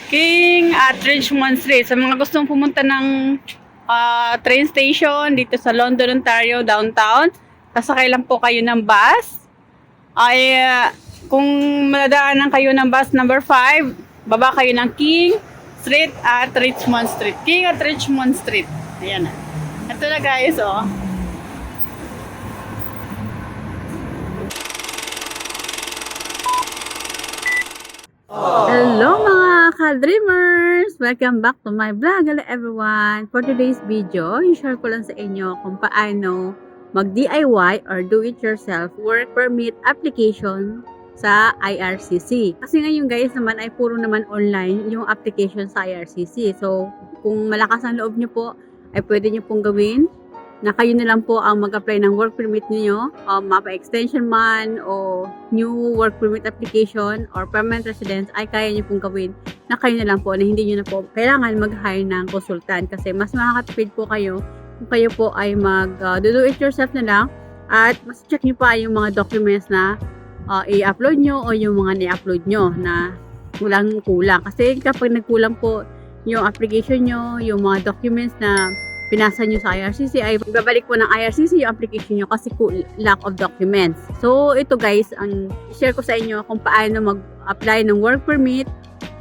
King at Richmond Street. Sa mga gustong pumunta ng train station dito sa London, Ontario, downtown, sasakay lang po kayo ng bus. Kung madadaanan kayo ng bus number 5, baba kayo ng King Street at Richmond Street. King at Richmond Street. Ayan na. Ito na guys, oh. Hello mga ka-dreamers! Welcome back to my vlog. Hello everyone! For today's video, i-share ko lang sa inyo kung paano mag-DIY or do-it-yourself work permit application sa IRCC. Kasi ngayon guys naman ay puro naman online yung application sa IRCC. So, kung malakas ang loob nyo po, ay pwede nyo pong gawin na kayo na lang po ang mag-apply ng work permit niyo, mapa extension man o new work permit application or permanent residence, ay kaya niyo pong gawin na kayo na lang po, na hindi niyo na po kailangan mag-hire ng consultant, kasi mas makakatipid po kayo kung kayo po ay do it yourself na lang at mas check niyo pa yung mga documents na i-upload nyo o yung mga ni-upload nyo na walang kulang. Kasi kapag nagkulang po yung application nyo, yung mga documents na pinasa nyo sa IRCC, ay babalik po ng IRCC yung application nyo kasi lack of documents. So, ito guys, ang share ko sa inyo kung paano mag-apply ng work permit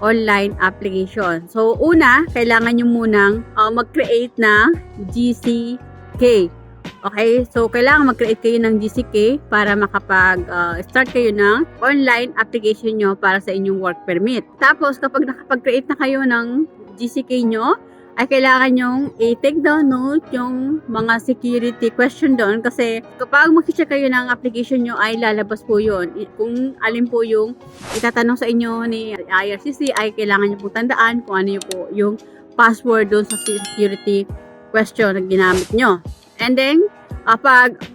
online application. So, una, kailangan nyo munang mag-create ng GCK. Okay? So, kailangan mag-create kayo ng GCK para makapag-start kayo ng online application nyo para sa inyong work permit. Tapos, kapag nakapag-create na kayo ng GCK nyo, ay kailangan nyong i-take down note yung mga security question doon, kasi kapag mag-check kayo ng application nyo ay lalabas po yun. Kung alin po yung itatanong sa inyo ni IRCC, ay kailangan nyo po tandaan kung ano po yung password doon sa security question na ginamit nyo. And then,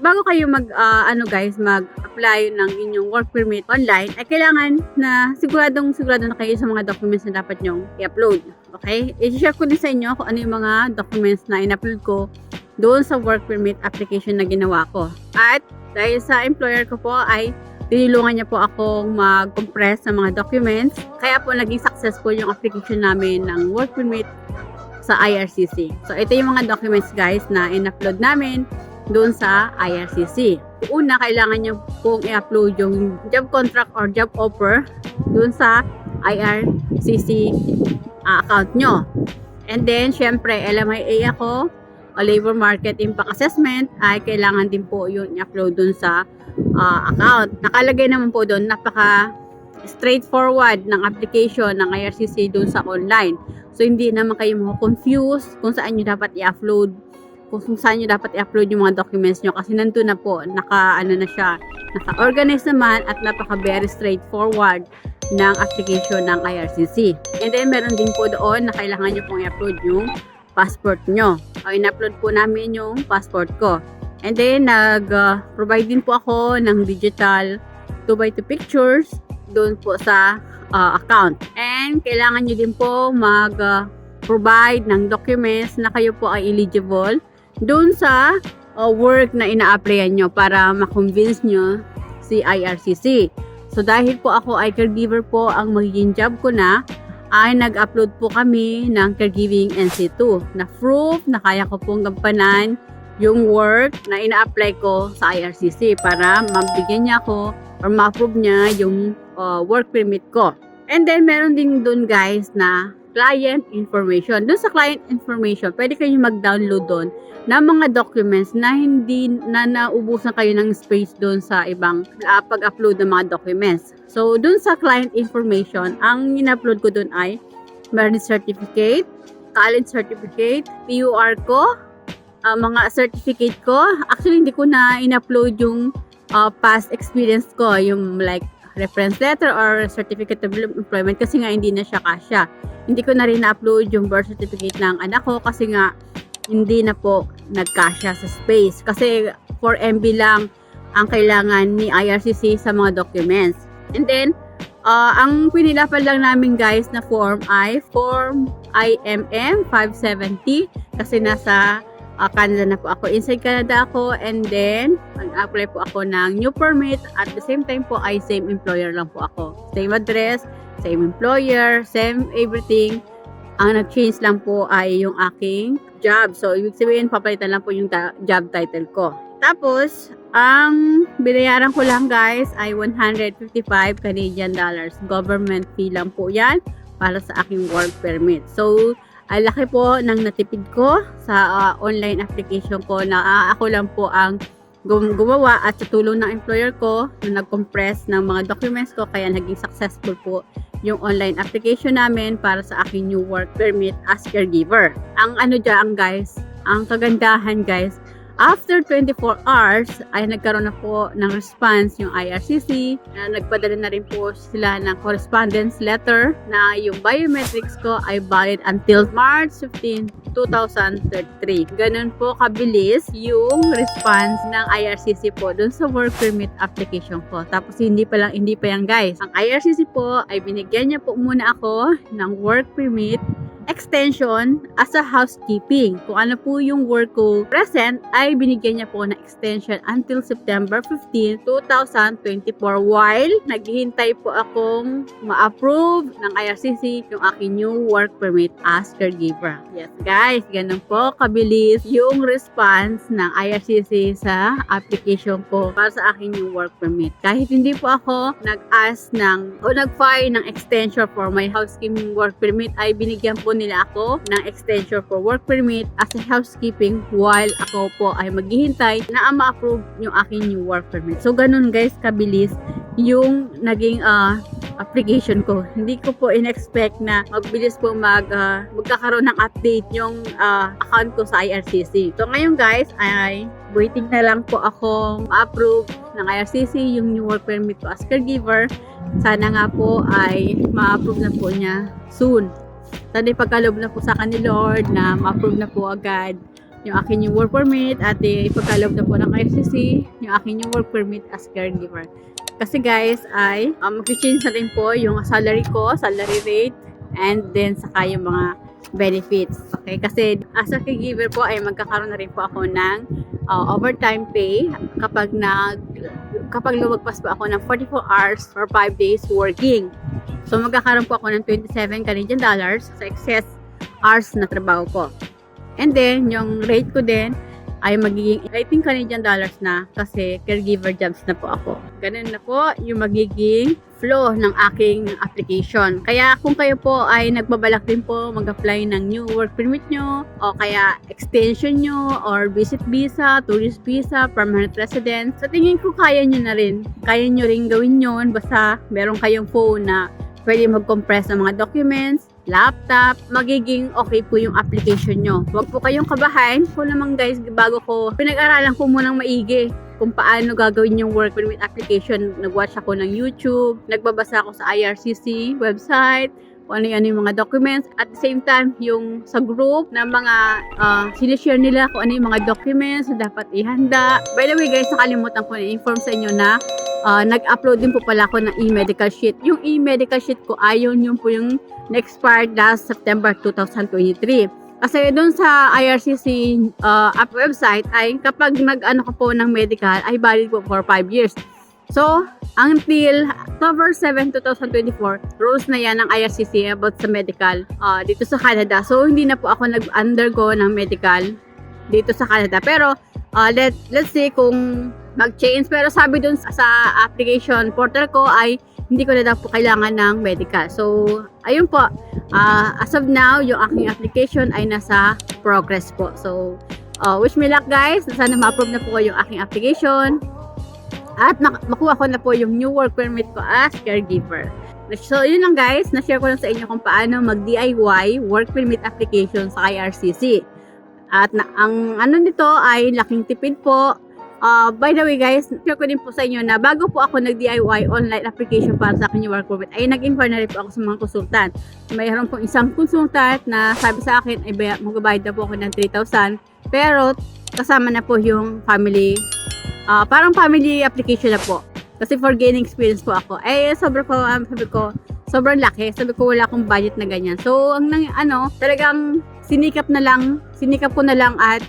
bago kayo mag-apply ng inyong work permit online, ay kailangan na sigurado na kayo sa mga documents na dapat nyong i-upload. Okay? I-share ko din sa inyo kung ano yung mga documents na in-upload ko doon sa work permit application na ginawa ko. At dahil sa employer ko po ay tinulungan niya po akong mag-compress sa mga documents. Kaya po naging successful yung application namin ng work permit sa IRCC. So, ito yung mga documents guys na in-upload namin doon sa IRCC. Una, kailangan nyo pong i-upload yung job contract or job offer doon sa IRCC account nyo. And then, syempre, LMIA ako, o Labor Market Impact Assessment, ay kailangan din po yun i-upload doon sa account. Nakalagay naman po doon, napaka straightforward ng application ng IRCC doon sa online. So, hindi naman kayo confuse kung saan nyo dapat i-upload, yung mga documents nyo, kasi nandun na po, naka-organize naman at napaka very straightforward ng application ng IRCC. And then, meron din po doon na kailangan nyo pong i-upload yung passport nyo. In-upload po namin yung passport ko. And then, nag-provide din po ako ng digital 2x2 pictures doon po sa account. And, kailangan nyo din po mag-provide ng documents na kayo po ay eligible doon sa work na ina-applyan nyo para ma-convince nyo si IRCC. So, dahil po ako ay caregiver po ang magiging job ko na, ay nag-upload po kami ng caregiving NC2 na proof na kaya ko pong gampanan yung work na ina-apply ko sa IRCC para mabigyan niya ako or ma-approve niya yung work permit ko. And then, meron din dun guys na client information. Doon sa client information, pwede kayo mag-download doon ng mga documents na hindi na naubusan kayo ng space doon sa ibang pag-upload ng mga documents. So, doon sa client information, ang in-upload ko doon ay marriage certificate, college certificate, PUR ko, mga certificate ko. Actually, hindi ko na in-upload yung past experience ko, yung like reference letter or certificate of employment, kasi nga hindi na siya kasya. Hindi ko na rin na-upload yung birth certificate ng anak ko kasi nga hindi na po nagkasya sa space. Kasi 4 MB lang ang kailangan ni IRCC sa mga documents. And then, ang pinilapan lang namin guys na form ay Form IMM 570 kasi nasa Canada na po ako. Inside Canada ako, and then mag-apply po ako ng new permit. At the same time po ay same employer lang po ako. Same address, same employer, same everything. Ang nag-change lang po ay yung aking job. So, ibig sabihin, papalitan lang po yung job title ko. Tapos, ang binayaran ko lang guys ay 155 Canadian dollars. Government fee lang po yan para sa aking work permit. So, ay laki po ng natipid ko sa online application ko na ako lang po ang gumawa at sa tulong ng employer ko na nag-compress ng mga documents ko kaya naging successful po yung online application namin para sa aking new work permit as caregiver. Ang ano dyan guys, ang kagandahan guys, after 24 hours ay nagkaroon na po ng response yung IRCC na nagpadala na rin po sila ng correspondence letter na yung biometrics ko ay valid until March 15, 2033. Ganun po kabilis yung response ng IRCC po dun sa work permit application ko. Tapos hindi pa yan guys. Ang IRCC po ay binigyan niya po muna ako ng work permit extension as a housekeeping. Kung ano po yung work ko present ay binigyan niya po na extension until September 15, 2024 while naghihintay po akong ma-approve ng IRCC yung aking new work permit as caregiver. Yes guys, ganun po kabilis yung response ng IRCC sa application ko para sa aking new work permit. Kahit hindi po ako nag-ask o nag-file ng extension for my housekeeping work permit ay binigyan po nila ako ng extension for work permit as a housekeeping while ako po ay maghihintay na ma-approve yung aking new work permit. So, ganun guys, kabilis yung naging application ko. Hindi ko po in-expect na magbilis po magkakaroon ng update yung account ko sa IRCC. So, ngayon guys, ay waiting na lang po ako ma-approve ng IRCC yung new work permit ko as caregiver. Sana nga po ay ma-approve na po niya soon. Sana ipagkaloob na po sa akin ni Lord na ma-approve na po agad yung aking new work permit at ipagkaloob na po ng IRCC yung aking new work permit as caregiver. Kasi guys ay mag-change na rin po yung salary ko, salary rate, and then saka yung mga benefits. Okay? Kasi as a caregiver po ay magkakaroon na rin po ako ng overtime pay kapag lumagpas po ako ng 44 hours for 5 days working. So, magkakaroon po ako ng 27 Canadian dollars sa excess hours na trabaho ko. And then, yung rate ko din ay magiging 18 Canadian dollars na kasi caregiver jobs na po ako. Ganun na po yung magiging flow ng aking application. Kaya kung kayo po ay nagbabalak din po mag-apply ng new work permit nyo o kaya extension nyo or visit visa, tourist visa, permanent resident, sa tingin ko kaya nyo na rin. Kaya nyo rin gawin yun basta meron kayong phone na pwede mag-compress ng mga documents, laptop, magiging okay po yung application nyo. Huwag po kayong kabahan. Kung naman guys, bago ko, pinag-aralan ko munang maigi kung paano gagawin yung work permit application. Nag-watch ako ng YouTube, nagbabasa ako sa IRCC website, kung ano yung mga documents. At the same time, yung sa group na mga sinishare nila kung ano yung mga documents na dapat ihanda. By the way guys, nakalimutan ko na-inform sa inyo na nag-upload din po pala ako ng e-medical sheet. Yung e-medical sheet ko, ayon yun po yung expired last September 2023. Kasi doon sa IRCC app website ay kapag nag-ano ka po ng medical ay valid po for 5 years. So, until October 7, 2024, rules na yan ng IRCC about sa medical dito sa Canada. So, hindi na po ako nag-undergo ng medical dito sa Canada. Pero, let's see kung mag-change. Pero sabi dun sa application portal ko ay hindi ko na daw po kailangan ng medical. So, ayun po. As of now, yung aking application ay nasa progress po. So, wish me luck guys. Sana ma-approve na po yung aking application. At makuha ko na po yung new work permit ko as caregiver. So, yun lang guys. Na-share ko lang sa inyo kung paano mag-DIY work permit application sa IRCC. At ang ano nito ay laking tipid po. By the way guys, share ko din po sa inyo na bago po ako nag-DIY online application para sa akin yung work permit, ay nag-inquire na rin po ako sa mga konsultant. Mayroon pong isang consultant na sabi sa akin ay magbabayad na po ako ng 3,000 pero kasama na po yung family, parang family application na po. Kasi for gaining experience po ako. Sabi ko, sobrang laki. Sabi ko wala akong budget na ganyan. So, talagang sinikap ko na lang at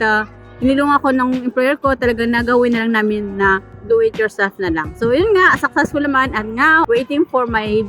inilong ako ng employer ko, talagang nagawin na lang namin na do it yourself na lang. So yun nga, successful naman at nga waiting for my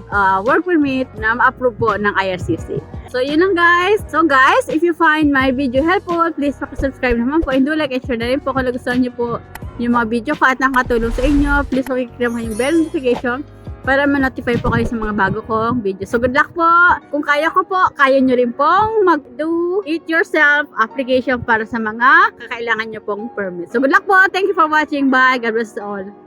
work permit na ma-approve po ng IRCC. So yun lang guys. So guys, if you find my video helpful, please subscribe naman po and do like and share na rin po kung nagustuhan niyo po yung mga video ko at nakatulong sa inyo. Please pakiclick yung bell notification para ma-notify po kayo sa mga bago kong video. So good luck po! Kung kaya ko po, kaya nyo rin pong mag-do it yourself application para sa mga kakailangan nyo pong permit. So good luck po! Thank you for watching. Bye! God bless all!